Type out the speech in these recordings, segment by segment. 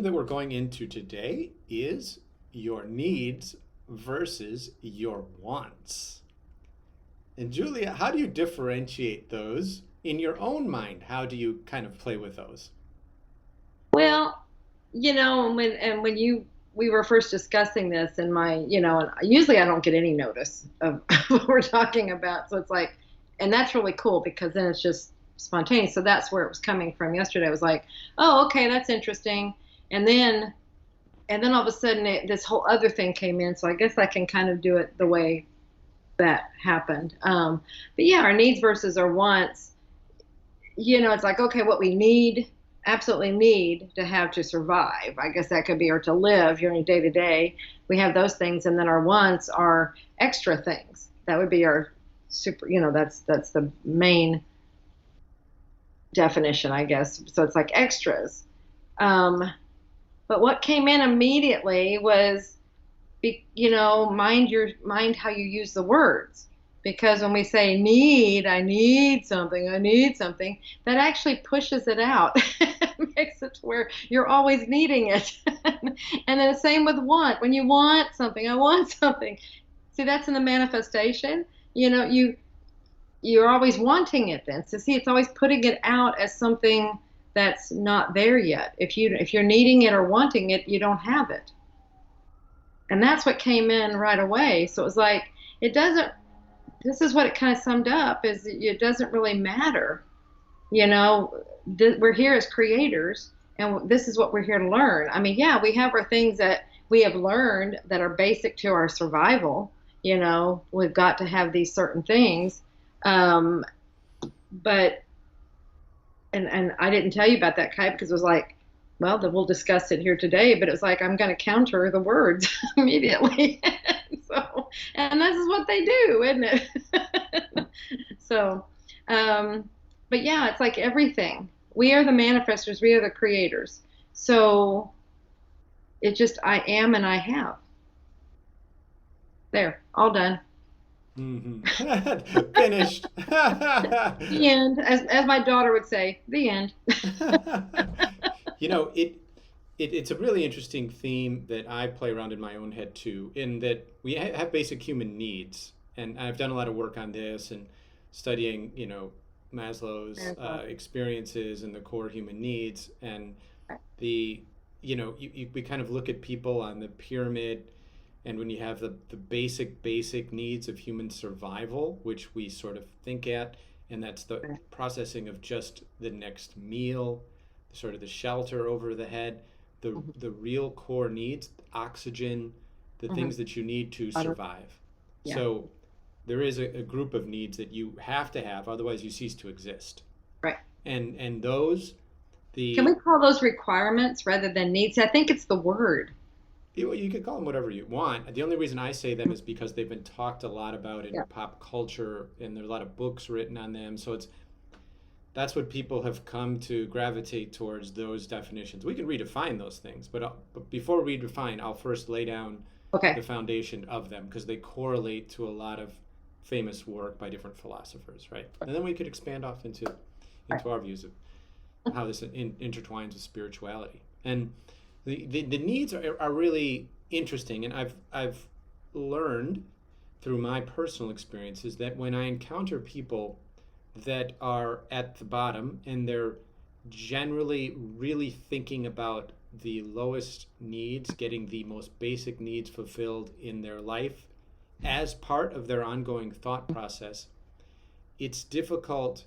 theme that we're going into today is your needs versus your wants. And Julia, how do you differentiate those in your own mind? How do you kind of play with those? Well, when you we were first discussing this in my, and usually I don't get any notice of what we're talking about. So it's like, and that's really cool because then it's just spontaneous. So that's where it was coming from yesterday. I was like, oh, okay, that's interesting. And then and then all of a sudden this whole other thing came in. So I guess I can kind of do it the way that happened. But yeah, our needs versus our wants, it's like, okay, what we need, absolutely need to have to survive. I guess that could be, or to live, day to day. We have those things. And then our wants are extra things. That would be our super, that's the main definition, I guess. So it's like extras. Um, but what came in immediately was, mind how you use the words. Because when we say need, I need something, that actually pushes it out. It makes it to where you're always needing it. And then the same with want. When you want something, I want something. See, that's in the manifestation. You're always wanting it then. So see, it's always putting it out as something that's not there yet. If you're needing it or wanting it, you don't have it. And that's what came in right away. So it was like, it doesn't, this is what it kind of summed up, is it doesn't really matter. We're here as creators, and this is what we're here to learn. I mean, yeah, we have our things that we have learned that are basic to our survival. We've got to have these certain things. But and I didn't tell you about that, Kai, because it was like, well, then we'll discuss it here today. But it was like, I'm going to counter the words immediately. So, and this is what they do, isn't it? So, but yeah, it's like everything. We are the manifestors. We are the creators. So it just, I am and I have. There, all done. Hmm. Finished. The end, as my daughter would say, the end. You know, it's a really interesting theme that I play around in my own head too, in that we have basic human needs. And I've done a lot of work on this and studying, Maslow's experiences and the core human needs. And the, we kind of look at people on the pyramid, and when you have the basic needs of human survival, which we sort of think at, and that's the processing of just the next meal, sort of the shelter over the head, the real core needs, oxygen, the Mhm. things that you need to survive. Yeah, So there is a group of needs that you have to have, otherwise you cease to exist. right. And those, Can we the call those requirements rather than needs? I think it's the word. you could call them whatever you want. The only reason I say them is because they've been talked a lot about in Yeah. pop culture, and there are a lot of books written on them. So that's what people have come to gravitate towards, those definitions. We can redefine those things, but before we redefine, I'll first lay down the Okay. foundation of them because they correlate to a lot of famous work by different philosophers, right? And then we could expand off Right. into our views of how this intertwines with spirituality. And the needs are really interesting, and I've learned through my personal experiences that when I encounter people that are at the bottom and they're generally really thinking about the lowest needs, getting the most basic needs fulfilled in their life as part of their ongoing thought process, it's difficult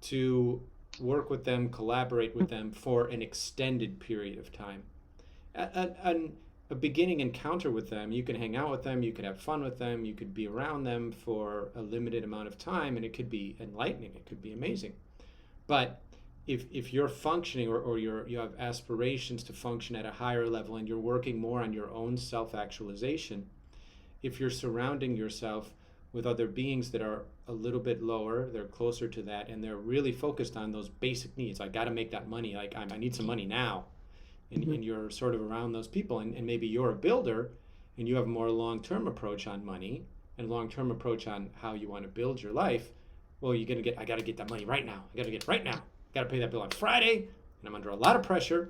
to work with them, collaborate with them for an extended period of time. A beginning encounter with them, you can hang out with them, you could have fun with them, you could be around them for a limited amount of time, and it could be enlightening, it could be amazing. But if you're functioning, or you have aspirations to function at a higher level, and you're working more on your own self-actualization, if you're surrounding yourself with other beings that are a little bit lower, they're closer to that, and they're really focused on those basic needs. I got to make that money. Like I need some money now, Mhm. and you're sort of around those people, and maybe you're a builder, and you have a more long-term approach on money and long-term approach on how you want to build your life. Well, you're gonna get. I got to get that money right now. I got to get it right now. I got to pay that bill on Friday, and I'm under a lot of pressure.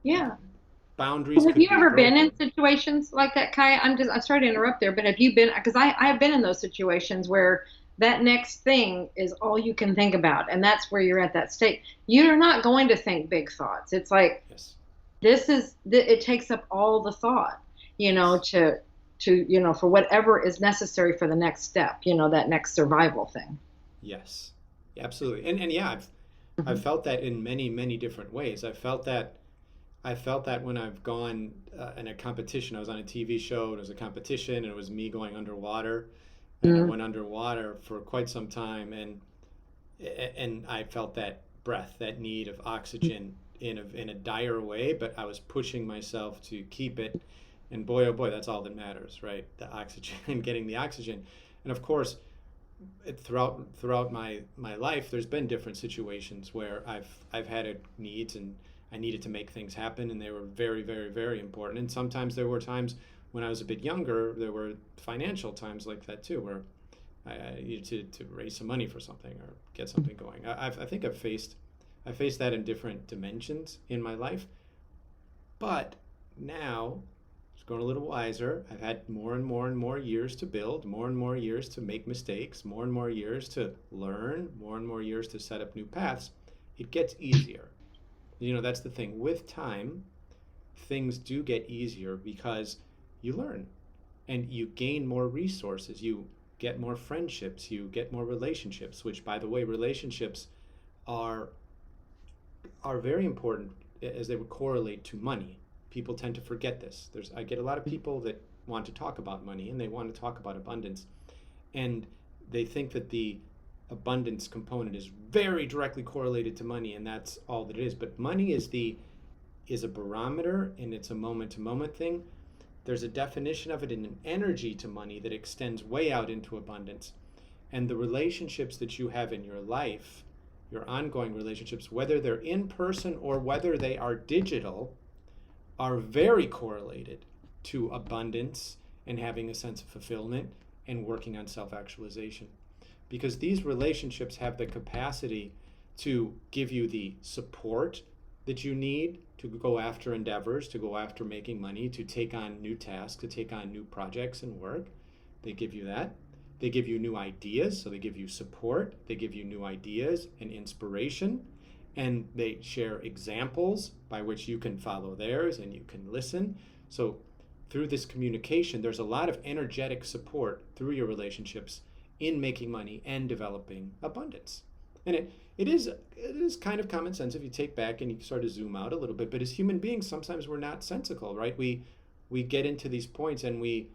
Yeah. boundaries Well, have could you be ever been in broken. situations like that, Kai? I'm sorry to interrupt there, but have you been, because I have been in those situations where that next thing is all you can think about, and that's where you're at that state. You're not going to think big thoughts. It's like Yes, it takes up all the thought, yes, for whatever is necessary for the next step, that next survival thing. yes, absolutely. And yeah, I've Hmm. felt that in many, many different ways. I felt that when I've gone in a competition. I was on a TV show, and it was a competition, and it was me going underwater, and I Mm-hmm. went underwater for quite some time, and I felt that breath, that need of oxygen in a dire way, but I was pushing myself to keep it. And boy, oh boy, that's all that matters, right? The oxygen, getting the oxygen. And of course, throughout my life, there's been different situations where I've had needs, and I needed to make things happen, and they were very, very, very important. And sometimes there were times when I was a bit younger, there were financial times like that too, where I needed to raise some money for something or get something going. I think I faced that in different dimensions in my life, but now just growing a little wiser. I've had more and more and more years to build, more and more years to make mistakes, more and more years to learn, more and more years to set up new paths. It gets easier. That's the thing. With time, things do get easier because you learn and you gain more resources. You get more friendships, you get more relationships, which, by the way, relationships are are very important as they would correlate to money. People tend to forget this. I get a lot of people that want to talk about money, and they want to talk about abundance, and they think that the abundance component is very directly correlated to money, and that's all that it is. But money is a barometer, and it's a moment to moment thing. There's a definition of it in an energy to money that extends way out into abundance. And the relationships that you have in your life, your ongoing relationships, whether they're in person or whether they are digital, are very correlated to abundance and having a sense of fulfillment and working on self actualization. Because these relationships have the capacity to give you the support that you need to go after endeavors, to go after making money, to take on new tasks, to take on new projects and work. They give you that. They give you new ideas, so they give you support. They give you new ideas and inspiration, and they share examples by which you can follow theirs and you can listen. So, through this communication, there's a lot of energetic support through your relationships in making money and developing abundance. And it is kind of common sense if you take back and you sort of zoom out a little bit. But as human beings, sometimes we're not sensical, right? We get into these points, and we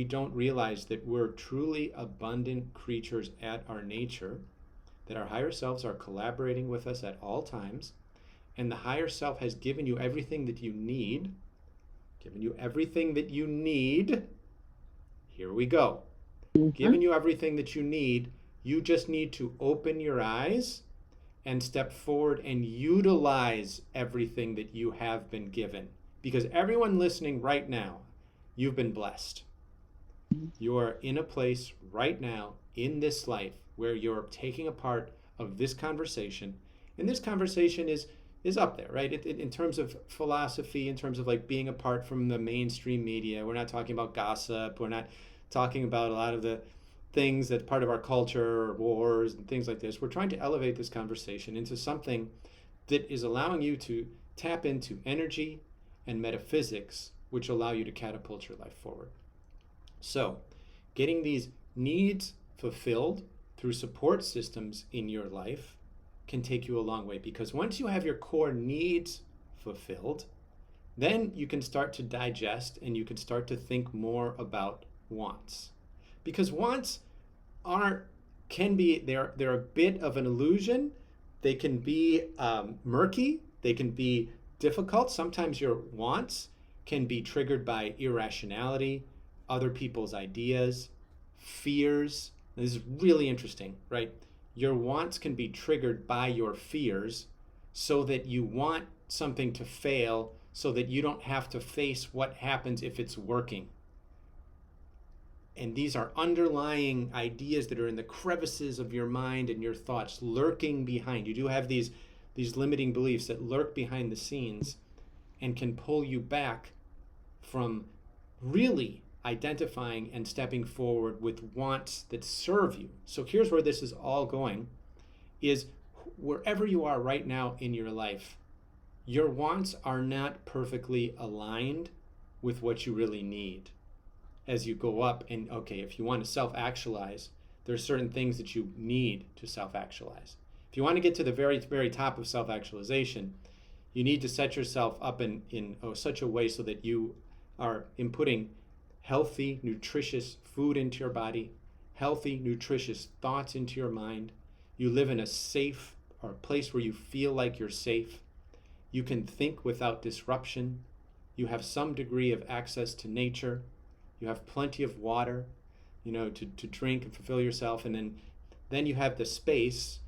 don't realize that we're truly abundant creatures at our nature, that our higher selves are collaborating with us at all times, and the higher self has given you everything that you need. Given you everything that you need. Here we go. Given you everything that you need. You just need to open your eyes and step forward and utilize everything that you have been given. Because everyone listening right now, you've been blessed. You are in a place right now in this life where you're taking a part of this conversation. And this conversation is up there, right? In terms of philosophy, in terms of like being apart from the mainstream media. We're not talking about gossip. We're not talking about a lot of the things that's part of our culture, or wars and things like this. We're trying to elevate this conversation into something that is allowing you to tap into energy and metaphysics, which allow you to catapult your life forward. So, getting these needs fulfilled through support systems in your life can take you a long way, because once you have your core needs fulfilled, then you can start to digest and you can start to think more about wants. Because wants are can be they're a bit of an illusion. They can be murky. They can be difficult. Sometimes your wants can be triggered by irrationality, other people's ideas, fears. This is really interesting, right? Your wants can be triggered by your fears, so that you want something to fail so that you don't have to face what happens if it's working. And these are underlying ideas that are in the crevices of your mind and your thoughts, lurking behind. You do have these limiting beliefs that lurk behind the scenes, and can pull you back from really identifying and stepping forward with wants that serve you. So here's where this is all going, is wherever you are right now in your life, your wants are not perfectly aligned with what you really need. As you go up, and okay, if you want to self-actualize, there are certain things that you need to self-actualize. If you want to get to the very, very top of self-actualization, you need to set yourself up in such a way so that you are inputting healthy, nutritious food into your body, healthy, nutritious thoughts into your mind. You live in a safe or a place where you feel like you're safe. You can think without disruption. You have some degree of access to nature. You have plenty of water, to drink and fulfill yourself. And then you have the space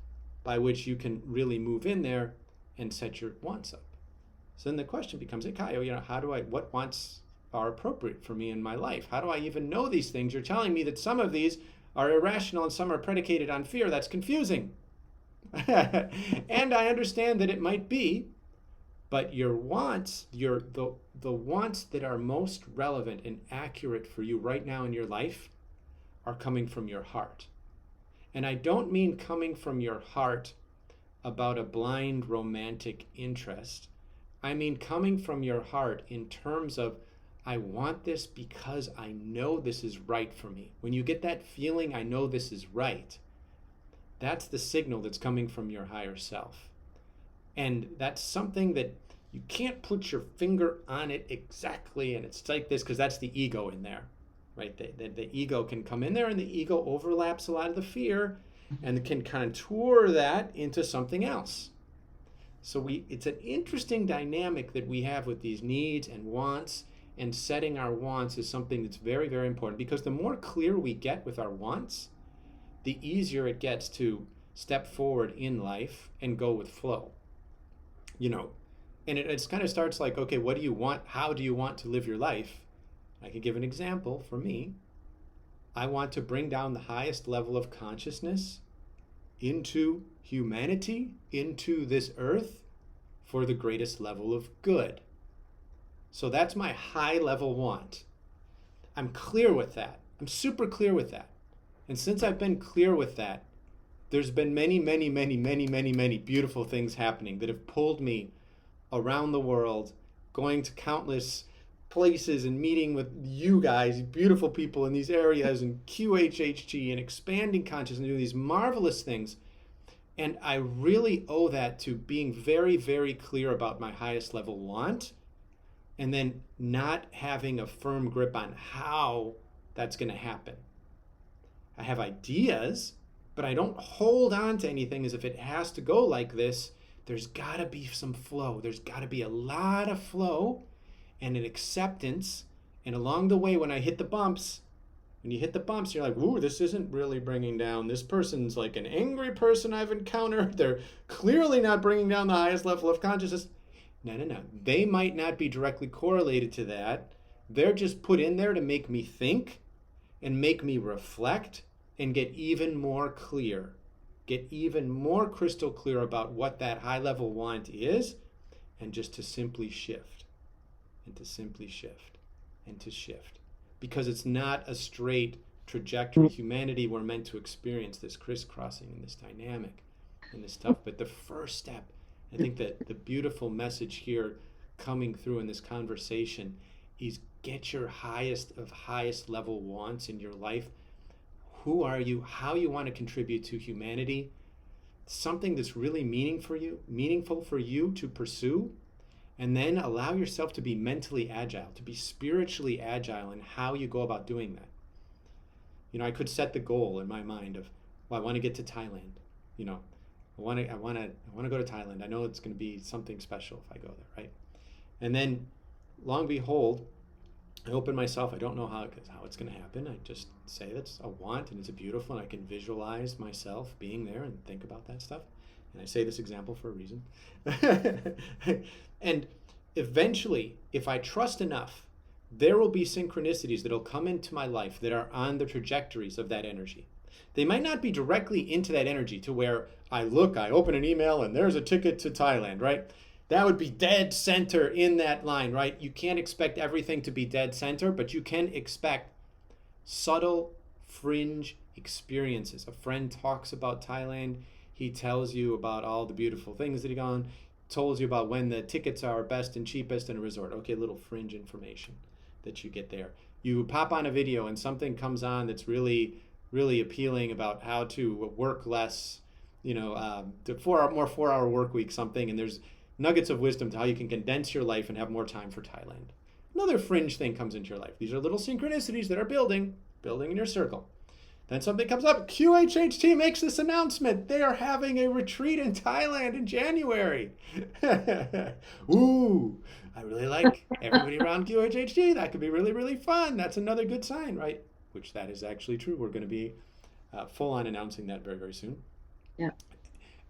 by which you can really move in there and set your wants up. So then the question becomes, hey, Kaio, what wants are appropriate for me in my life? How do I even know these things? You're telling me that some of these are irrational and some are predicated on fear. That's confusing. And I understand that it might be, but your wants, the wants that are most relevant and accurate for you right now in your life are coming from your heart. And I don't mean coming from your heart about a blind romantic interest. I mean coming from your heart in terms of, I want this because I know this is right for me. When you get that feeling, I know this is right, that's the signal that's coming from your higher self. And that's something that you can't put your finger on it exactly, and it's like this, because that's the ego in there, right? The ego can come in there, and the ego overlaps a lot of the fear and can contour that into something else. So it's an interesting dynamic that we have with these needs and wants, and setting our wants is something that's very, very important, because the more clear we get with our wants, the easier it gets to step forward in life and go with flow. And it kind of starts like, okay, what do you want? How do you want to live your life? I can give an example for me. I want to bring down the highest level of consciousness into humanity, into this earth, for the greatest level of good. So that's my high level want. I'm clear with that. I'm super clear with that. And since I've been clear with that, there's been many, many, many, many, many, many beautiful things happening that have pulled me around the world, going to countless places and meeting with you guys, beautiful people in these areas, and QHHT, and expanding consciousness, and doing these marvelous things. And I really owe that to being very, very clear about my highest level want, and then not having a firm grip on how that's going to happen. I have ideas, but I don't hold on to anything as if it has to go like this. There's got to be some flow. There's got to be a lot of flow and an acceptance. And along the way, when I hit the bumps, when you hit the bumps, you're like, ooh, this isn't really bringing down. This person's like an angry person I've encountered. They're clearly not bringing down the highest level of consciousness. No. They might not be directly correlated to that. They're just put in there to make me think and make me reflect and get even more clear. Get even more crystal clear about what that high level want is, and just to simply shift, and to simply shift, and to shift. Because it's not a straight trajectory. Humanity, we're meant to experience this crisscrossing and this dynamic and this stuff. But the first step, I think that the beautiful message here coming through in this conversation is get your highest of highest level wants in your life. Who are you? How you want to contribute to humanity? Something that's really meaningful for you to pursue, and then allow yourself to be mentally agile, to be spiritually agile in how you go about doing that. I could set the goal in my mind of, well, I want to get to Thailand. I want to go to Thailand. I know it's going to be something special if I go there, right? And then, long and behold, I open myself. I don't know how it's going to happen. I just say that's a want, and it's a beautiful, and I can visualize myself being there and think about that stuff. And I say this example for a reason. And eventually, if I trust enough, there will be synchronicities that will come into my life that are on the trajectories of that energy. They might not be directly into that energy to where I open an email and there's a ticket to Thailand, right? That would be dead center in that line, right? You can't expect everything to be dead center, but you can expect subtle fringe experiences. A friend talks about Thailand. He tells you about all the beautiful things that he gone, tells you about when the tickets are best and cheapest in a resort. Okay, little fringe information that you get there. You pop on a video and something comes on that's really, really appealing about how to work less, to 4-hour work week, something, and there's nuggets of wisdom to how you can condense your life and have more time for Thailand. Another fringe thing comes into your life. These are little synchronicities that are building in your circle. Then something comes up. QHHT makes this announcement. They are having a retreat in Thailand in January. Ooh, I really like everybody around QHHT. That could be really, really fun. That's another good sign, right? Which that is actually true. We're going to be full on announcing that very, very soon. Yeah.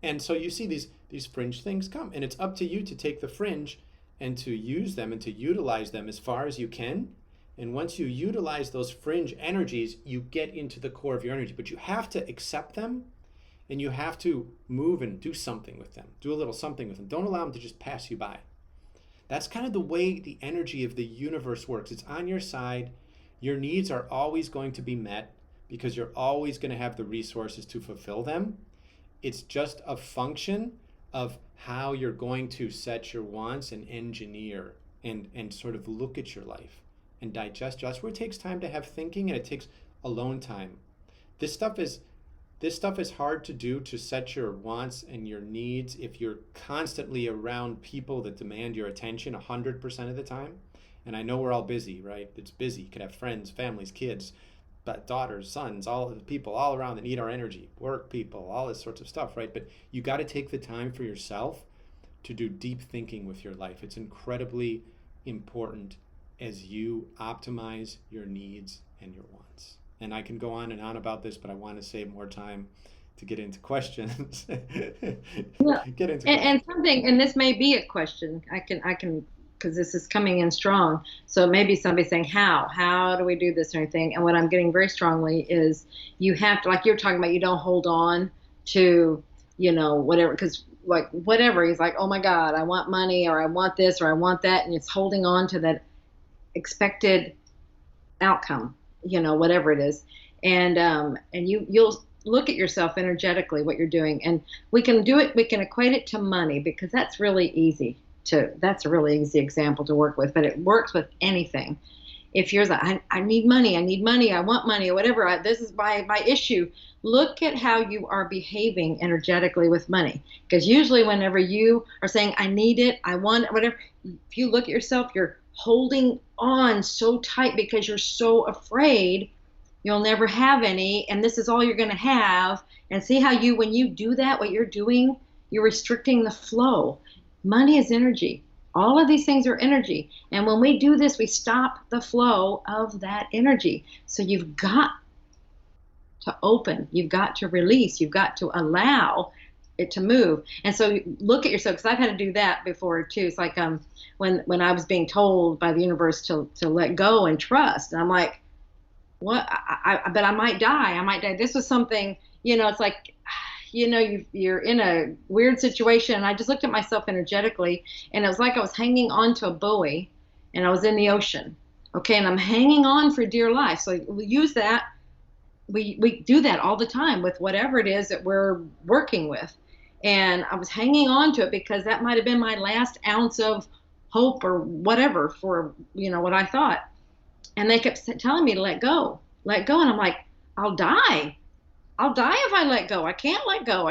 And so you see these fringe things come, and it's up to you to take the fringe and to use them and to utilize them as far as you can. And once you utilize those fringe energies, you get into the core of your energy. But you have to accept them, and you have to move and do something with them. Do a little something with them. Don't allow them to just pass you by. That's kind of the way the energy of the universe works. It's on your side. Your needs are always going to be met because you're always going to have the resources to fulfill them. It's just a function of how you're going to set your wants and engineer and sort of look at your life and digest. That's where it takes time to have thinking, and it takes alone time. This stuff is hard to do, to set your wants and your needs, if you're constantly around people that demand your attention 100% of the time. And I know we're all busy, right? It's busy. You could have friends, families, kids, but daughters, sons, all of the people all around that need our energy, work people, all this sorts of stuff, right? But you got to take the time for yourself to do deep thinking with your life. It's incredibly important as you optimize your needs and your wants. And I can go on and on about this, but I want to save more time to get into questions. Yeah. Get into And something, and this may be a question. I can, because this is coming in strong. So maybe somebody's saying, how do we do this or anything? And what I'm getting very strongly is you have to, like you're talking about, you don't hold on to, whatever, because like whatever, he's like, oh my God, I want money, or I want this, or I want that. And it's holding on to that expected outcome, whatever it is. And you'll look at yourself energetically, what you're doing. And we can equate it to money, because that's a really easy example to work with, but it works with anything. If you're like, I need money, I want money, or whatever, this is my issue. Look at how you are behaving energetically with money. Because usually whenever you are saying, I need it, I want it, whatever, if you look at yourself, you're holding on so tight because you're so afraid you'll never have any, and this is all you're going to have. And see how when you do that, what you're doing, you're restricting the flow. Money is energy. All of these things are energy. And when we do this, we stop the flow of that energy. So you've got to open, you've got to release, you've got to allow it to move. And so look at yourself, because I've had to do that before too. It's like when I was being told by the universe to let go and trust, and I'm like, what? But I might die. This was something, it's like, you're in a weird situation. And I just looked at myself energetically, and it was like I was hanging on to a buoy, and I was in the ocean. Okay. And I'm hanging on for dear life. So we use that. We do that all the time with whatever it is that we're working with. And I was hanging on to it because that might have been my last ounce of hope or whatever for, what I thought. And they kept telling me to let go. And I'm like, I'll die if I let go. I can't let go.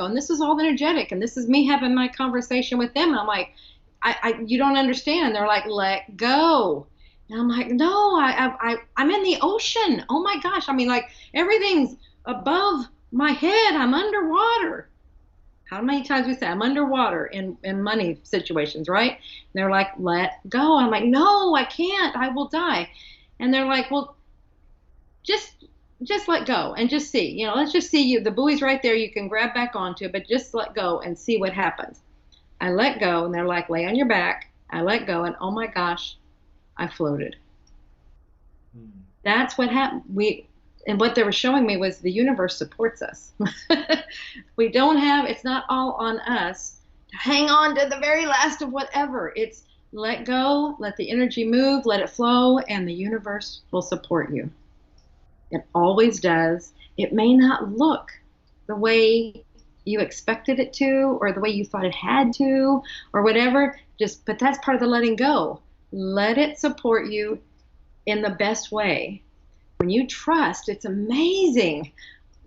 And this is all energetic. And this is me having my conversation with them. And I'm like, you don't understand. They're like, let go. And I'm like, no, I'm in the ocean. Oh my gosh. I mean, like everything's above my head. I'm underwater. How many times we say I'm underwater in money situations, right? And they're like, let go. I'm like, no, I can't. I will die. And they're like, well, just let go and just see. Let's just see you. The buoy's right there. You can grab back onto it, but just let go and see what happens. I let go, and they're like, lay on your back. I let go, and oh my gosh, I floated. That's what happened. And what they were showing me was the universe supports us. It's not all on us hang on to the very last of whatever. It's let go, let the energy move, let it flow, and the universe will support you. It always does. It may not look the way you expected it to, or the way you thought it had to, or whatever. But that's part of the letting go. Let it support you in the best way. When you trust, it's amazing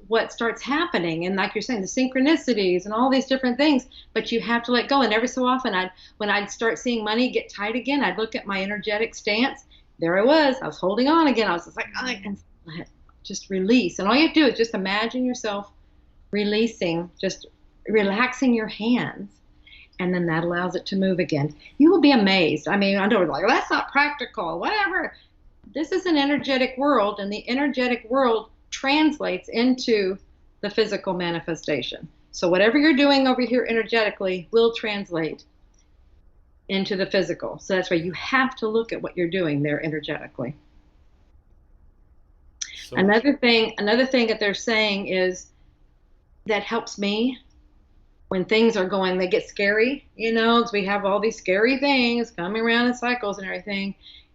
what starts happening. And like you're saying, the synchronicities and all these different things, but you have to let go. And every so often, when I'd start seeing money get tight again, I'd look at my energetic stance. There I was holding on again. I was just like, and just release. And all you have to do is just imagine yourself releasing, just relaxing your hands. And then that allows it to move again. You will be amazed. I mean, I know, like, well, that's not practical, whatever. This is an energetic world, and the energetic world translates into the physical manifestation. So whatever you're doing over here energetically will translate into the physical. So that's why you have to look at what you're doing there energetically. So, another thing that they're saying is that helps me when things are going, they get scary, we have all these scary things coming around in cycles and everything.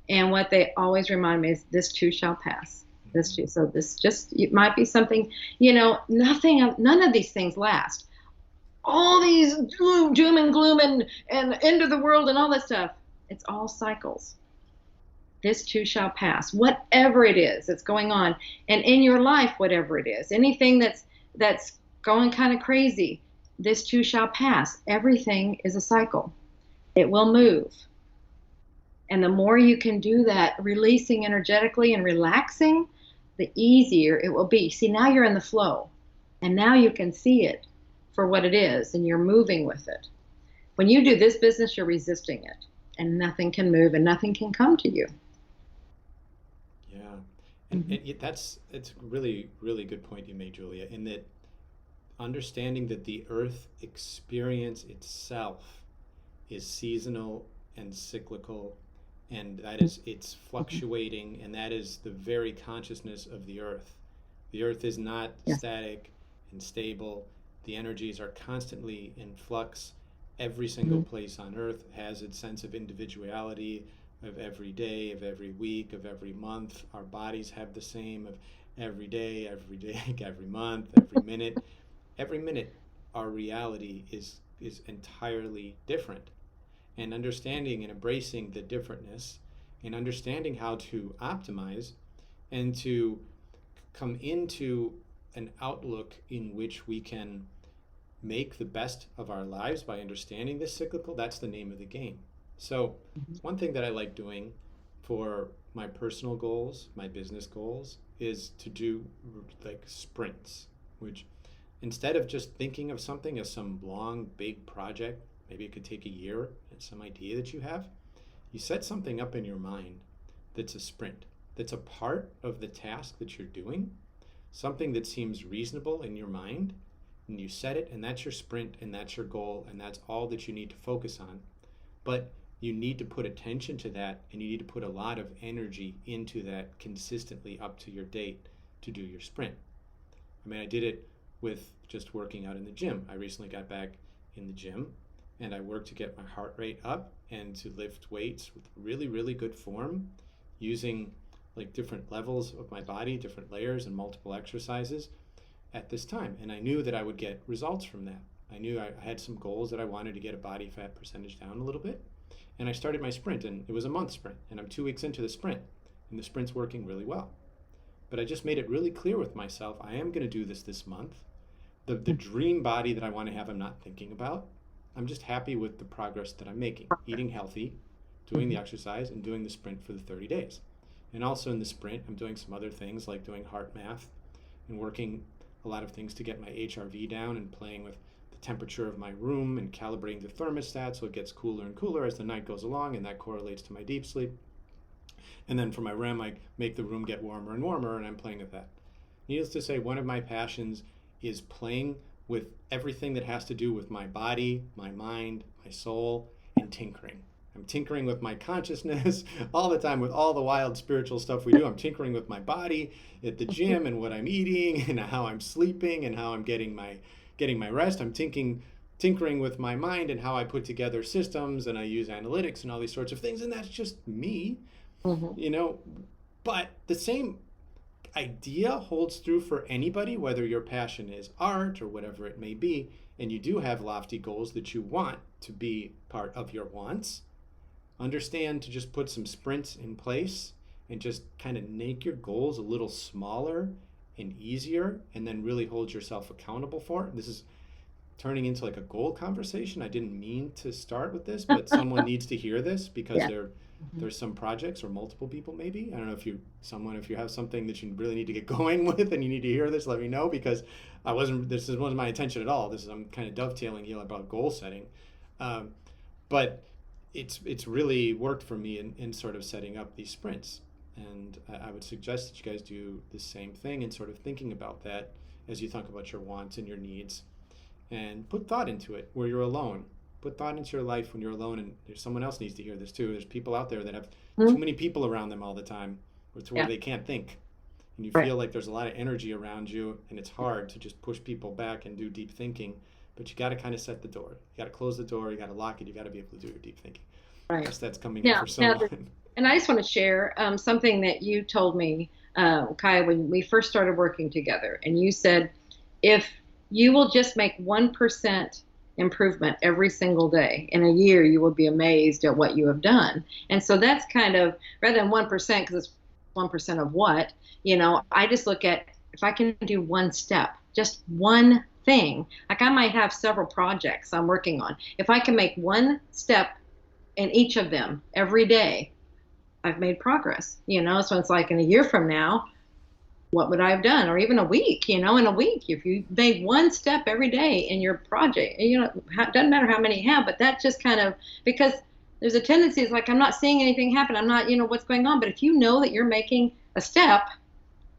And what they always remind me is this too shall pass. This too. So it might be something, none of these things last. All these doom and gloom and end of the world and all that stuff, it's all cycles. This too shall pass. Whatever it is that's going on, and in your life, whatever it is, anything that's going kind of crazy, this too shall pass. Everything is a cycle. It will move. And the more you can do that, releasing energetically and relaxing, the easier it will be. See, now you're in the flow, and now you can see it for what it is, and you're moving with it. When you do this business, you're resisting it, and nothing can move, and nothing can come to you. Yeah, and that's a really, really good point you made, Julia, in that understanding that the earth experience itself is seasonal and cyclical, and that is, it's fluctuating, and that is the very consciousness of the earth. The earth is not static and stable. The energies are constantly in flux. Every single place on earth has its sense of individuality, of every day, of every week, of every month. Our bodies have the same, of every day, every month, every minute. Every minute, our reality is entirely different. And understanding and embracing the differentness, and understanding how to optimize and to come into an outlook in which we can make the best of our lives by understanding this cyclical, that's the name of the game. So one thing that I like doing for my personal goals, my business goals, is to do like sprints, which instead of just thinking of something as some long, big project, maybe it could take a year, and some idea that you have, you set something up in your mind that's a sprint, that's a part of the task that you're doing, something that seems reasonable in your mind, and you set it, and that's your sprint, and that's your goal, and that's all that you need to focus on. But you need to put attention to that, and you need to put a lot of energy into that consistently up to your date to do your sprint. I mean, I did it with just working out in the gym. I recently got back in the gym, and I worked to get my heart rate up and to lift weights with really, really good form, using like different levels of my body, different layers and multiple exercises at this time. And I knew that I would get results from that. I knew I had some goals that I wanted to get a body fat percentage down a little bit. And I started my sprint, and it was a month sprint, and I'm 2 weeks into the sprint, and the sprint's working really well. But I just made it really clear with myself, I am going to do this month. The dream body that I want to have, I'm not thinking about. I'm just happy with the progress that I'm making, eating healthy, doing the exercise, and doing the sprint for the 30 days. And also in the sprint, I'm doing some other things like doing heart math and working a lot of things to get my HRV down, and playing with the temperature of my room and calibrating the thermostat so it gets cooler and cooler as the night goes along, and that correlates to my deep sleep. And then for my REM, I make the room get warmer and warmer, and I'm playing with that. Needless to say, one of my passions is playing with everything that has to do with my body, my mind, my soul, and tinkering. I'm tinkering with my consciousness all the time with all the wild spiritual stuff we do. I'm tinkering with my body at the gym and what I'm eating and how I'm sleeping and how I'm getting my rest. I'm tinkering with my mind and how I put together systems, and I use analytics and all these sorts of things, and that's just me, Hmm. you know. But the same idea holds true for anybody, whether your passion is art or whatever it may be, and you do have lofty goals that you want to be part of your wants. Understand to just put some sprints in place and just kind of make your goals a little smaller and easier, and then really hold yourself accountable for it. This is turning into like a goal conversation. I didn't mean to start with this, but someone needs to hear this because Yeah. Hmm. there's some projects, or multiple people maybe. I don't know if if you have something that you really need to get going with and you need to hear this, let me know, because this wasn't my intention at all. This is, I'm kind of dovetailing you about goal setting. Um, but it's really worked for me in sort of setting up these sprints. And I would suggest that you guys do the same thing and sort of thinking about that as you think about your wants and your needs, and put thought into it where you're alone. Put thought into your life when you're alone, and there's someone else needs to hear this too. There's people out there that have too many people around them all the time, to where Yeah. they can't think, and you Right. feel like there's a lot of energy around you, and it's hard to just push people back and do deep thinking. But you got to kind of set the door. You got to close the door. You got to lock it. You got to be able to do your deep thinking. I Right. guess that's coming in Now, for someone. and I just want to share something that you told me, Kai, when we first started working together. And you said, if you will just make 1% improvement every single day in a year, you will be amazed at what you have done. And so that's kind of, rather than 1%, because it's 1% of what, I just look at, if I can do one step, just one thing, like I might have several projects I'm working on. If I can make one step in each of them every day, I've made progress. So it's like in a year from now, what would I have done? Or even a week, in a week, if you made one step every day in your project, it doesn't matter how many you have, but that just kind of, because there's a tendency, it's like, I'm not seeing anything happen. I'm not, what's going on. But if you know that you're making a step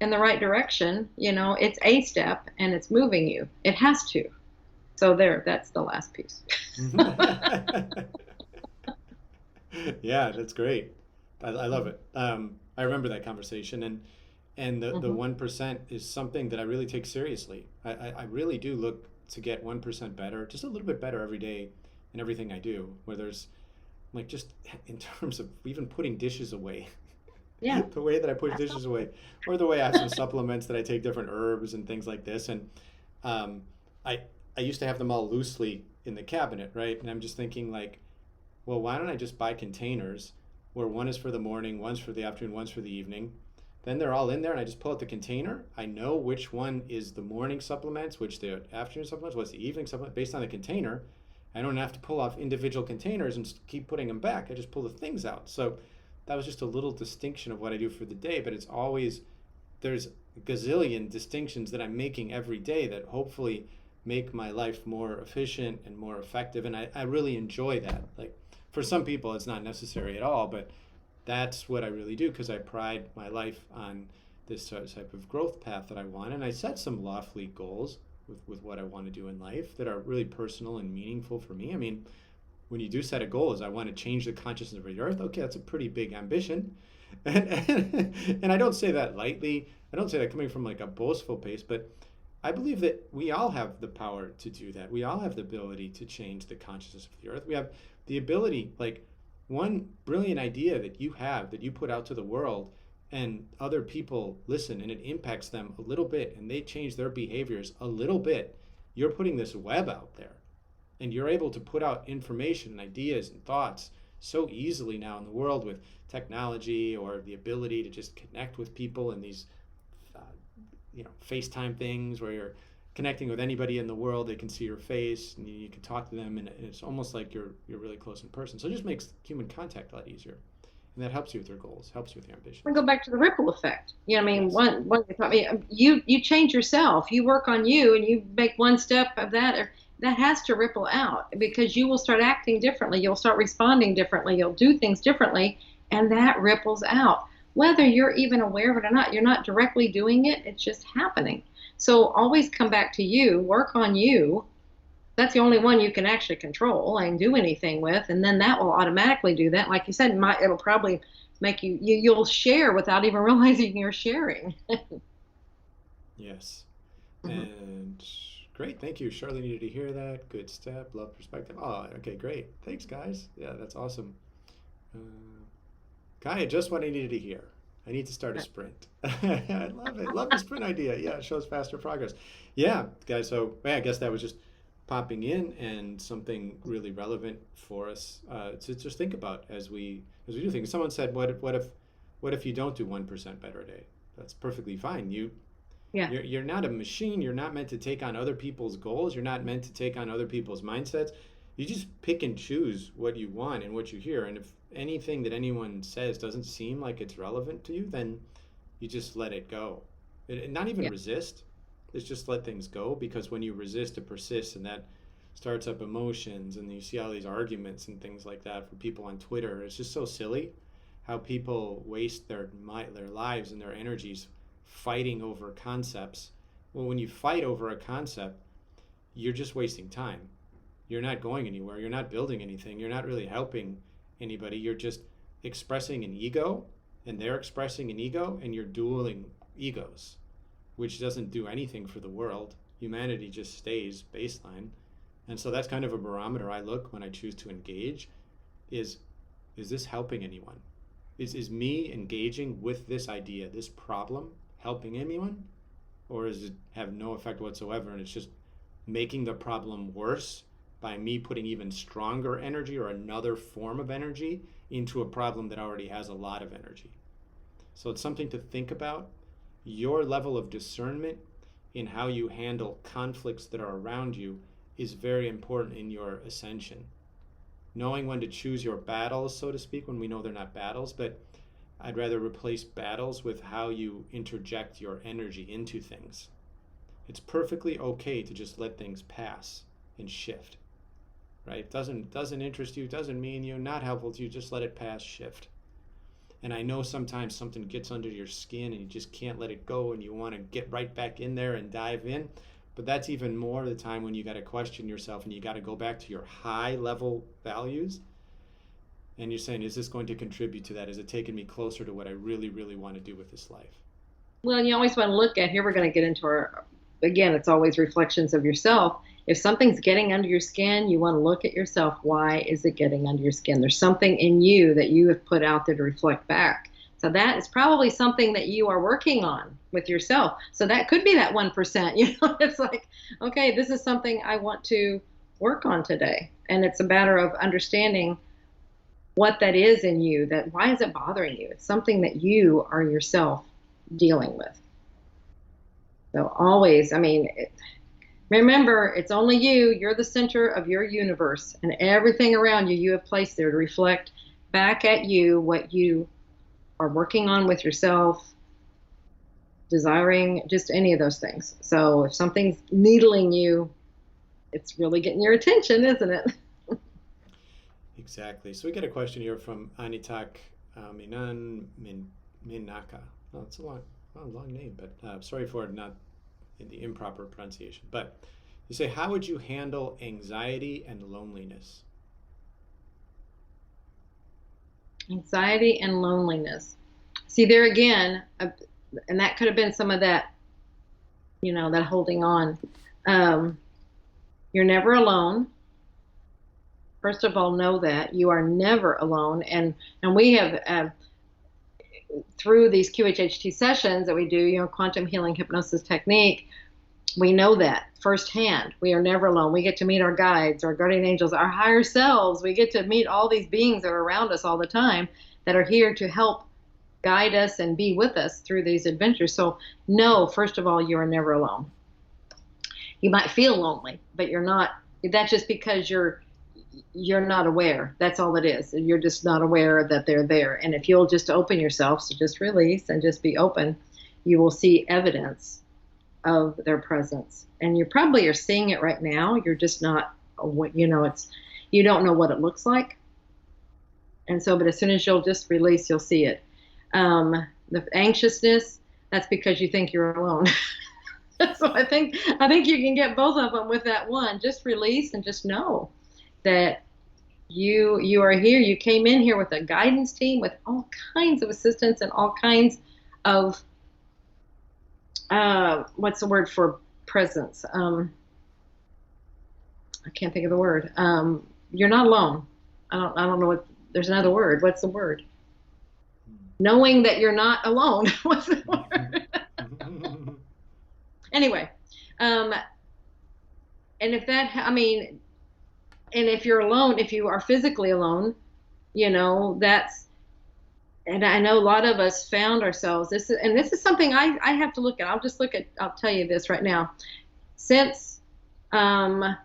in the right direction, it's a step and it's moving you. It has to. So there, that's the last piece. Yeah, that's great. I love it. I remember that conversation, and the Hmm. 1% is something that I really take seriously. I really do look to get 1% better, just a little bit better every day in everything I do. Where there's like, just in terms of even putting dishes away, Yeah. the way that I push dishes away, or the way I have some supplements that I take different herbs and things like this. And um, I I used to have them all loosely in the cabinet, right? And I'm just thinking like, well, why don't I just buy containers where one is for the morning, one's for the afternoon, one's for the evening? Then they're all in there, and I just pull out the container. I know which one is the morning supplements, which the afternoon supplements, what's the evening supplement, based on the container. I don't have to pull off individual containers and keep putting them back. I just pull the things out. So that was just a little distinction of what I do for the day, but it's always, there's a gazillion distinctions that I'm making every day that hopefully make my life more efficient and more effective. And I really enjoy that. Like, for some people, it's not necessary at all, but that's what I really do because I pride my life on this type of growth path that I want. And I set some lofty goals with what I want to do in life that are really personal and meaningful for me. I mean, when you do set a goal as I want to change the consciousness of the earth, okay, that's a pretty big ambition. And I don't say that lightly. I don't say that coming from like a boastful place, but I believe that we all have the power to do that. We all have the ability to change the consciousness of the earth. We have the ability, like, one brilliant idea that you have that you put out to the world, and other people listen and it impacts them a little bit and they change their behaviors a little bit. You're putting this web out there, and you're able to put out information and ideas and thoughts so easily now in the world with technology, or the ability to just connect with people in these uh, FaceTime things where you're connecting with anybody in the world. They can see your face and you can talk to them, and it's almost like you're really close in person. So it just makes human contact a lot easier, and that helps you with your goals, helps you with your We ambitions. go back to the ripple effect. I mean, Yes. one you taught me, you change yourself, you work on you, and you make one step of that, or that has to ripple out because you will start acting differently, you'll start responding differently, you'll do things differently, and that ripples out. Whether you're even aware of it or not, you're not directly doing it, it's just happening. So always come back to you, work on you. That's the only one you can actually control and do anything with, and then that will automatically do that. Like you said, it'll probably make you'll share without even realizing you're sharing. Yes. Hmm. And Great. Thank you. Shirley needed to hear that. Good step. Love perspective. Oh, okay. Great. Thanks, guys. Yeah, that's awesome. Uh, Kaya, just what I needed to hear. I need to start a sprint. I love it. Love the sprint idea. Yeah, it shows faster progress. Yeah, guys. So yeah, I guess that was just popping in and something really relevant for us to just think about as we do things. Someone said, "What if you don't do 1% better a day?" That's perfectly fine. Yeah. You're not a machine. You're not meant to take on other people's goals. You're not meant to take on other people's mindsets. You just pick and choose what you want and what you hear. And if anything that anyone says doesn't seem like it's relevant to you, then you just let it go. Not even Yeah. resist. It's just let things go, because when you resist, it persists, and that starts up emotions, and you see all these arguments and things like that for people on Twitter. It's just so silly how people waste their lives and their energies fighting over concepts. Well, when you fight over a concept, you're just wasting time. You're not going anywhere. You're not building anything. You're not really helping anybody. You're just expressing an ego, and they're expressing an ego, and you're dueling egos, which doesn't do anything for the world. Humanity just stays baseline. And so that's kind of a barometer I look when I choose to engage is is this helping anyone? Is me engaging with this idea, this problem, helping anyone? Or does it have no effect whatsoever, and it's just making the problem worse by me putting even stronger energy or another form of energy into a problem that already has a lot of energy? So it's something to think about. Your level of discernment in how you handle conflicts that are around you is very important in your ascension. Knowing when to choose your battles, so to speak, when we know they're not battles, but I'd rather replace battles with how you interject your energy into things. It's perfectly okay to just let things pass and shift, right? Doesn't interest you, doesn't mean you, not helpful to you, just let it pass, shift. And I know sometimes something gets under your skin and you just can't let it go and you want to get right back in there and dive in. But that's even more the time when you got to question yourself and you got to go back to your high level values. And you're saying, is this going to contribute to that? Is it taking me closer to what I really, really want to do with this life? Well, and you always want to look at, here we're going to get into our, again, it's always reflections of yourself. If something's getting under your skin, you want to look at yourself. Why is it getting under your skin? There's something in you that you have put out there to reflect back. So that is probably something that you are working on with yourself. So that could be that 1%. It's like, okay, this is something I want to work on today. And it's a matter of understanding what that is in you, that why is it bothering you? It's something that you are yourself dealing with. So always, remember, it's only you. You're the center of your universe, and everything around you, you have placed there to reflect back at you what you are working on with yourself, desiring, just any of those things. So if something's needling you, it's really getting your attention, isn't it? Exactly. So we get a question here from Anitak Minan Minaka. Oh, it's a long name, but sorry for not in the improper pronunciation. But you say, how would you handle anxiety and loneliness? Anxiety and loneliness. See, there again, and that could have been some of that, that holding on. You're never alone. First of all, know that you are never alone. And we have, through these QHHT sessions that we do, quantum healing hypnosis technique, we know that firsthand. We are never alone. We get to meet our guides, our guardian angels, our higher selves. We get to meet all these beings that are around us all the time that are here to help guide us and be with us through these adventures. So no, first of all, you are never alone. You might feel lonely, but you're not. That's just because you're not aware. That's all it is. You're just not aware that they're there. And if you'll just open yourself, so just release and just be open, you will see evidence of their presence. And you probably are seeing it right now. You're just not, you don't know what it looks like. And so, but as soon as you'll just release, you'll see it. The anxiousness, that's because you think you're alone. So I think you can get both of them with that one. Just release and just know that you are here. You came in here with a guidance team with all kinds of assistance and all kinds of what's the word for presence? I can't think of the word. You're not alone. I don't know what, there's another word. What's the word? Knowing that you're not alone. What's the word? Anyway, um, and if that, I mean, and if you're alone, if you are physically alone, that's, and I know a lot of us found ourselves, this is something I have to look at. I'll tell you this right now. Since, um,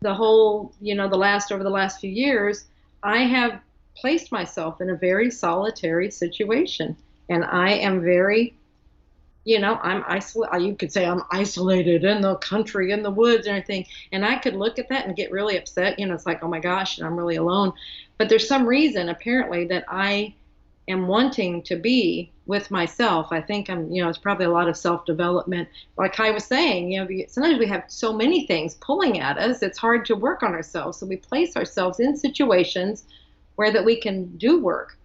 over the last few years, I have placed myself in a very solitary situation. And I am very, I'm isolated. You could say I'm isolated in the country, in the woods, and everything. And I could look at that and get really upset. It's like, oh my gosh, and I'm really alone. But there's some reason, apparently, that I am wanting to be with myself. I think it's probably a lot of self development. Like I was saying, sometimes we have so many things pulling at us, it's hard to work on ourselves. So we place ourselves in situations where that we can do work,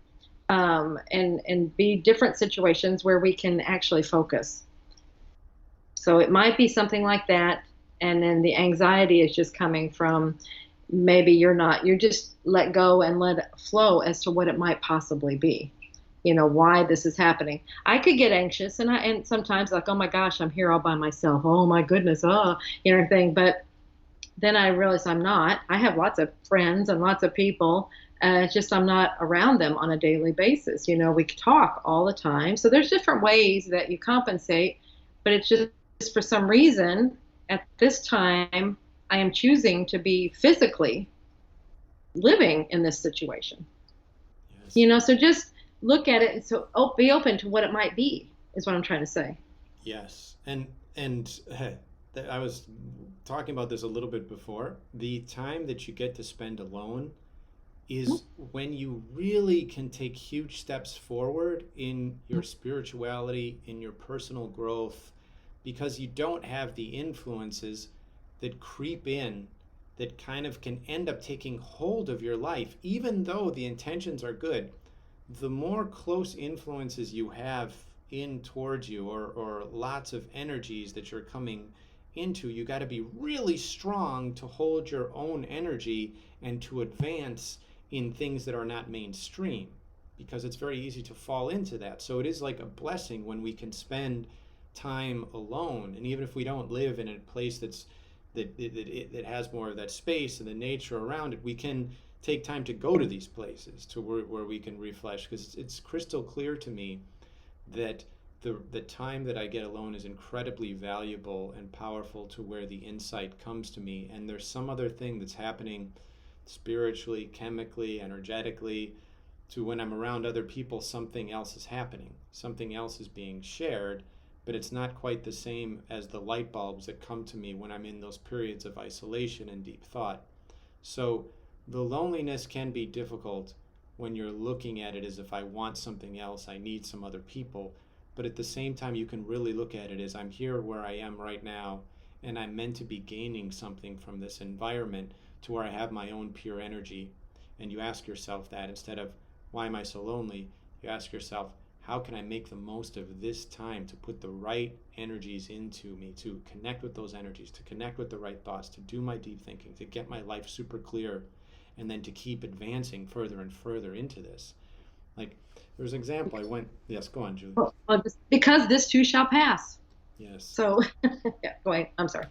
and be different situations where we can actually focus. So it might be something like that. And then the anxiety is just coming from, maybe you're just let go and let it flow as to what it might possibly be, why this is happening. I could get anxious, and sometimes like, oh my gosh, I'm here all by myself. Oh my goodness. Oh, everything. But then I realize I'm not. I have lots of friends and lots of people. It's just I'm not around them on a daily basis. We talk all the time. So there's different ways that you compensate, but it's just for some reason at this time I am choosing to be physically living in this situation. Yes. So just look at it, and so be open to what it might be, is what I'm trying to say. Yes. And I was talking about this a little bit before. The time that you get to spend alone is when you really can take huge steps forward in your spirituality, in your personal growth, because you don't have the influences that creep in that kind of can end up taking hold of your life, even though the intentions are good. The more close influences you have in towards you, or lots of energies that you're coming into, you got to be really strong to hold your own energy and to advance in things that are not mainstream, because it's very easy to fall into that. So it is like a blessing when we can spend time alone, and even if we don't live in a place that has more of that space and the nature around it, we can take time to go to these places to where we can refresh, because it's crystal clear to me that the time that I get alone is incredibly valuable and powerful to where the insight comes to me. And there's some other thing that's happening spiritually, chemically, energetically, to when I'm around other people, something else is happening. Something else is being shared, but it's not quite the same as the light bulbs that come to me when I'm in those periods of isolation and deep thought. So the loneliness can be difficult when you're looking at it as, if I want something else, I need some other people. But at the same time, you can really look at it as, I'm here where I am right now, and I'm meant to be gaining something from this environment to where I have my own pure energy. And you ask yourself that, instead of, why am I so lonely? You ask yourself, how can I make the most of this time to put the right energies into me, to connect with those energies, to connect with the right thoughts, to do my deep thinking, to get my life super clear, and then to keep advancing further and further into this. Like, there's an example. Yes, go on, Julie. Well, because this too shall pass. Yes. So, yeah, go ahead. I'm sorry.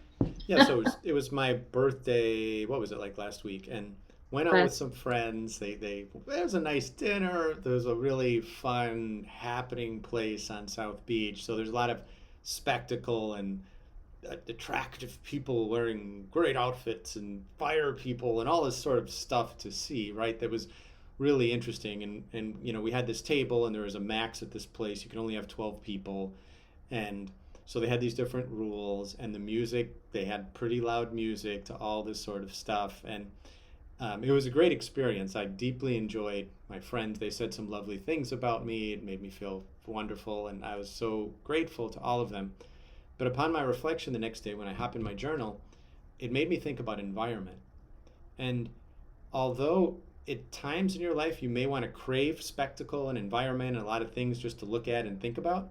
Yeah, so it was my birthday, what was it, like last week? And went out with But some friends. There was a nice dinner. There was a really fun happening place on South Beach. So there's a lot of spectacle and attractive people wearing great outfits and fire people and all this sort of stuff to see, right? That was really interesting. And we had this table, and there was a max at this place. You can only have 12 people. And so they had these different rules, and the music, they had pretty loud music to all this sort of stuff. And it was a great experience. I deeply enjoyed my friends. They said some lovely things about me. It made me feel wonderful, and I was so grateful to all of them. But upon my reflection the next day, when I hop in my journal, it made me think about environment. And although at times in your life you may want to crave spectacle and environment and a lot of things just to look at and think about,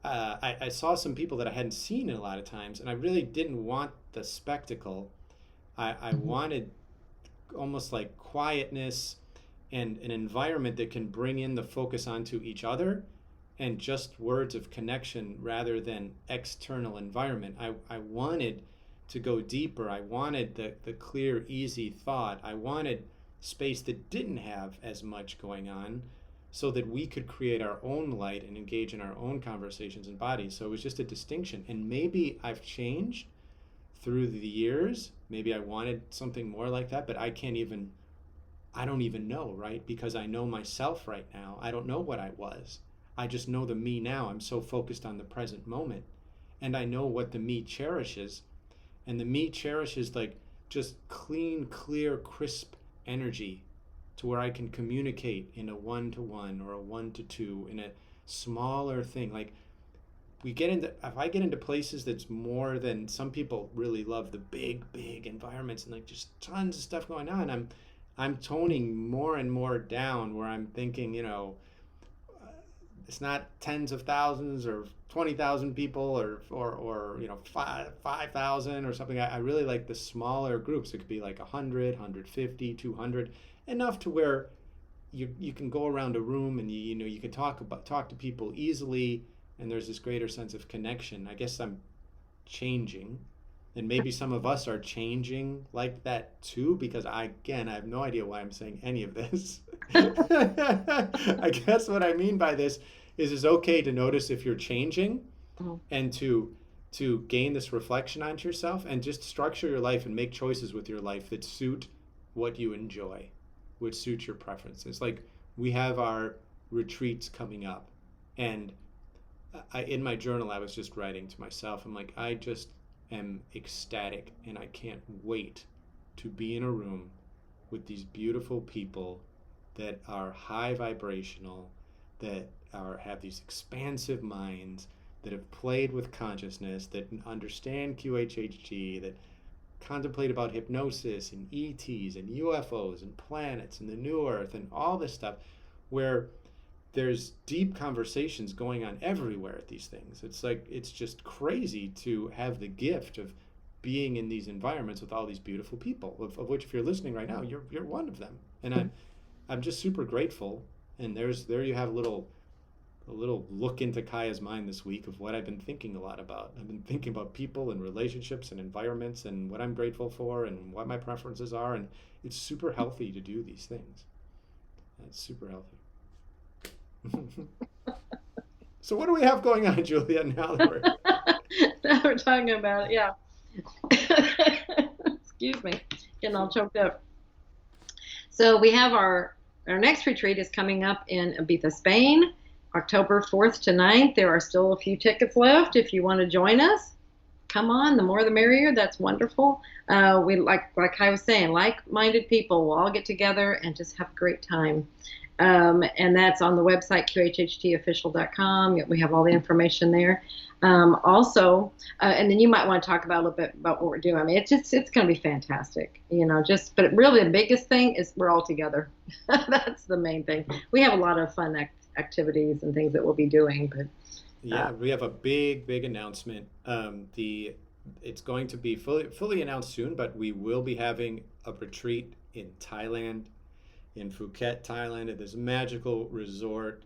I saw some people that I hadn't seen in a lot of times, and I really didn't want the spectacle. I wanted almost like quietness and an environment that can bring in the focus onto each other and just words of connection rather than external environment. I wanted to go deeper. I wanted the clear, easy thought. I wanted space that didn't have as much going on so that we could create our own light and engage in our own conversations and bodies. So it was just a distinction. And maybe I've changed through the years. Maybe I wanted something more like that, but I don't even know, right? Because I know myself right now. I don't know what I was. I just know the me now. I'm so focused on the present moment. And I know what the me cherishes. And the me cherishes like just clean, clear, crisp energy to where I can communicate in a one-to-one or a one-to-two in a smaller thing. Like if I get into places that's more than, some people really love the big environments and like just tons of stuff going on. I'm toning more and more down where I'm thinking, it's not tens of thousands or 20,000 people or 5,000 or something. I really like the smaller groups. It could be like 100, 150, 200, enough to where you can go around a room and you can talk to people easily, and there's this greater sense of connection. I guess I'm changing, and maybe some of us are changing like that too, because I have no idea why I'm saying any of this. I guess what I mean by this is it's okay to notice if you're changing, and to gain this reflection onto yourself and just structure your life and make choices with your life that suit what you enjoy, which suits your preferences. Like we have our retreats coming up, and in my journal I was just writing to myself. I'm like, I just am ecstatic and I can't wait to be in a room with these beautiful people that are high vibrational, that have these expansive minds, that have played with consciousness, that understand QHHT, that contemplate about hypnosis and ETs and UFOs and planets and the new earth and all this stuff, where there's deep conversations going on everywhere at these things. It's like, it's just crazy to have the gift of being in these environments with all these beautiful people, of which, if you're listening right now, you're one of them. And I'm just super grateful. And there you have a little look into Kaya's mind this week of what I've been thinking a lot about. I've been thinking about people and relationships and environments and what I'm grateful for and what my preferences are. And it's super healthy to do these things. It's super healthy. So what do we have going on, Julia, now now we're talking about it, yeah. Excuse me, getting all choked up. So we have our next retreat is coming up in Ibiza, Spain, October 4th to 9th. There are still a few tickets left. If you want to join us, come on. The more the merrier. That's wonderful. We like I was saying, like-minded people will all get together and just have a great time. And that's on the website, QHHTofficial.com. We have all the information there. Also, and then you might want to talk about a little bit about what we're doing. I mean, it's going to be fantastic, but really the biggest thing is we're all together. That's the main thing. We have a lot of fun activities and things that we'll be doing, but yeah, we have a big announcement. It's going to be fully announced soon, but we will be having a retreat in Thailand, in Phuket, Thailand, at this magical resort.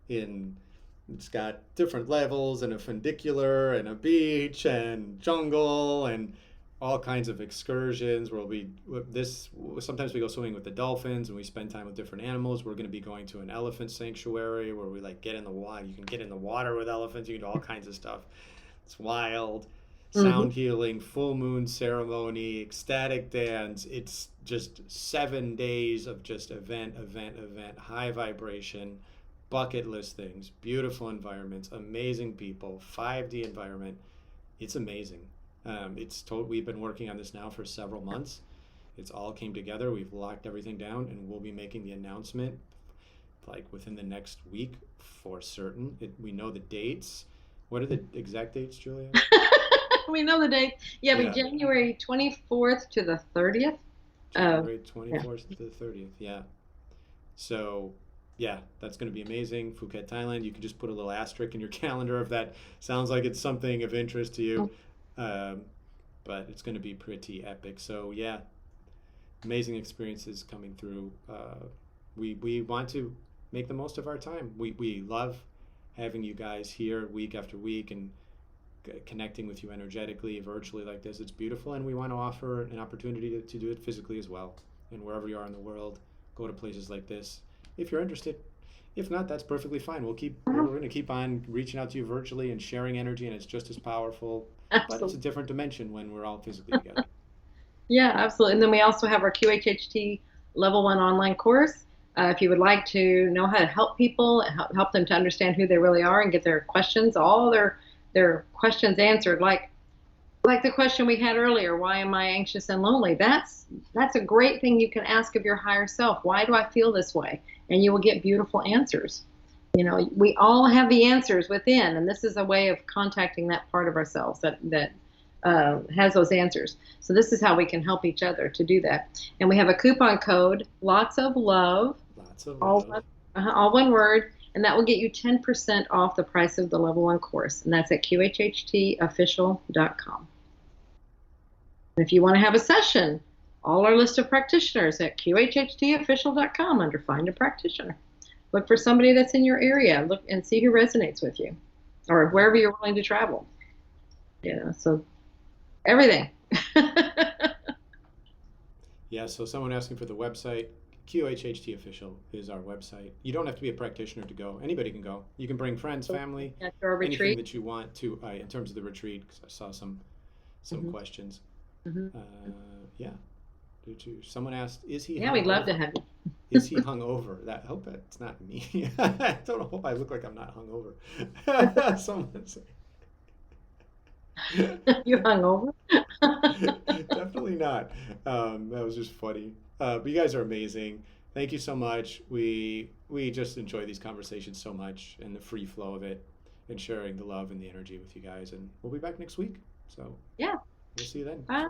It's got different levels and a funicular and a beach and jungle and all kinds of excursions where sometimes we go swimming with the dolphins and we spend time with different animals. We're going to be going to an elephant sanctuary where we get in the water. You can get in the water with elephants. You can do all kinds of stuff. It's wild. Sound healing, full moon ceremony, ecstatic dance. It's just 7 days of just event, high vibration, bucket list things, beautiful environments, amazing people, 5D environment. It's amazing. We've been working on this now for several months. It's all came together. We've locked everything down, and we'll be making the announcement within the next week for certain. We know the dates. What are the exact dates, Julia? We know the date. Yeah, but January 24th to the 30th. January 24th to the 30th, yeah. So, yeah, that's going to be amazing. Phuket, Thailand. You can just put a little asterisk in your calendar if that sounds like it's something of interest to you. But but it's going to be pretty epic. So yeah, amazing experiences coming through. We want to make the most of our time. We love having you guys here week after week and connecting with you energetically, virtually like this. It's beautiful, and we want to offer an opportunity to do it physically as well. And wherever you are in the world, go to places like this if you're interested. If not, that's perfectly fine. We're going to keep on reaching out to you virtually and sharing energy, and it's just as powerful, but it's a Absolutely. different dimension when we're all physically together. Yeah, absolutely. And then we also have our QHHT Level 1 online course. If you would like to know how to help people, help them to understand who they really are and get their questions, all their questions answered, like the question we had earlier, why am I anxious and lonely? That's a great thing you can ask of your higher self. Why do I feel this way? And you will get beautiful answers. We all have the answers within, and this is a way of contacting that part of ourselves that has those answers. So this is how we can help each other to do that. And we have a coupon code, lots of love, Lots of all love. one, all one word, and that will get you 10% off the price of the Level 1 course. And that's at QHHTofficial.com. And if you want to have a session, all our list of practitioners at QHHTofficial.com under Find a Practitioner. Look for somebody that's in your area. Look and see who resonates with you, or wherever you're willing to travel. So everything. Yeah, so someone asking for the website. QHHT Official is our website. You don't have to be a practitioner to go. Anybody can go. You can bring friends, family, At our anything retreat. that you want to. In terms of the retreat, because I saw some Mm-hmm. questions. Mm-hmm. Yeah. Someone asked, "Is he Yeah, we'd love to hungover? have Is he hungover?" That I hope it's not me. I don't hope I look like I'm not hungover. Someone say. you. You hungover? Definitely not. That was just funny. But you guys are amazing. Thank you so much. We just enjoy these conversations so much and the free flow of it and sharing the love and the energy with you guys. And we'll be back next week. So Yeah. we'll see you then. Bye.